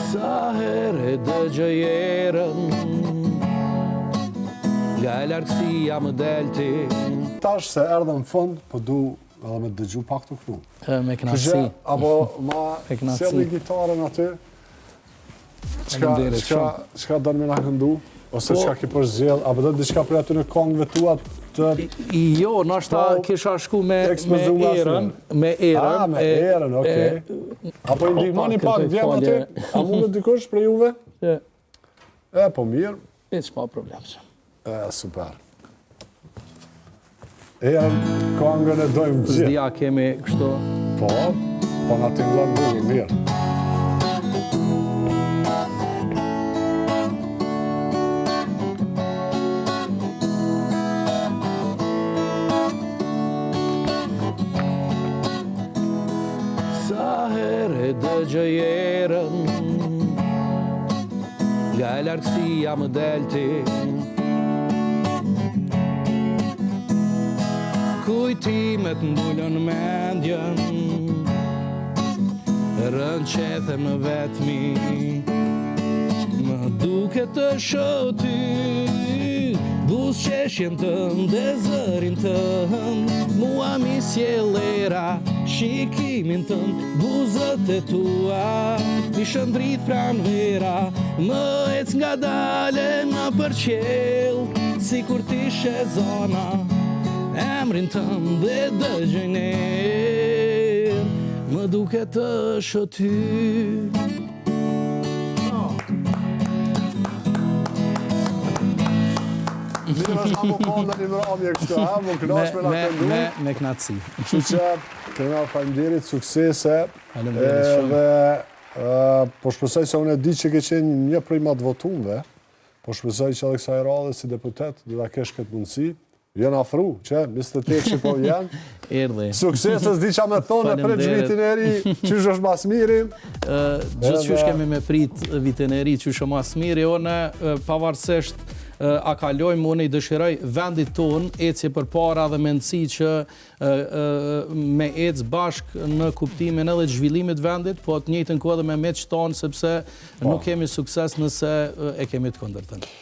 Sa herë dëgjoj erën, nga e lartësia më delti. Tash se erdhe në fund, po du edhe me dëgju pak të këtu. Me knatësi. Apo ma sjellni gitarën aty. Çka do me na këndu? Ose çka ki përzgjedh, apo do diçka për aty në këngëve tua të... Jo, nashta kisha shku me erën. Me erën, okej. Apo i ndihmoni pak djem aty? A mundet dikush për juve? Po mirë. S'pa problem. Super. Erën, këngën e dojmë gjithë. Zdia kemi kështu. Po na tingëllon bukur, mirë. Sa herë dëgjoj erën, nga e lartësia më delti. Kujtimet mbullën mendjen, rënë qethe më vetmi, më duke të shoh ty, buzëqeshjen tënde dhe zërin tënd, mua mi sjell era, shikimin tënd, buzët e tua, mi shëndrit pran vera, më ec nga dale në përqell, si kur t'ishe zona, emrin tënd dhe dëgjoj nerë, më duke të shoh ty. Mirë është apo konda një mramje kështu, më kënash me na këndu. Me knatësi. Kështu që, këna faleminderit, suksese. Faleminderit shumë. Po shpresoj se unë e di që ke qenë një prej më të votuarve, po shpresoj që edhe kësaj radhe si deputet do ta kesh këtë mundësi. Jën afru, që 28 që po vjen. Erdhi. Suksesës di qa me thonë e prej vitin e ri, qysh është mas miri. Gjithë qysh kemi me prit vitin e ri, qysh është mas miri, one pavarësisht a kalojmë, unë i dëshiroj vendit tonë, ecje për para dhe mendësi që me ecë bashk në kuptimin edhe zhvillimit vendit, po të njëjtën kohë edhe me meq tonë, sepse nuk kemi sukses nëse e kemi të kundërtën.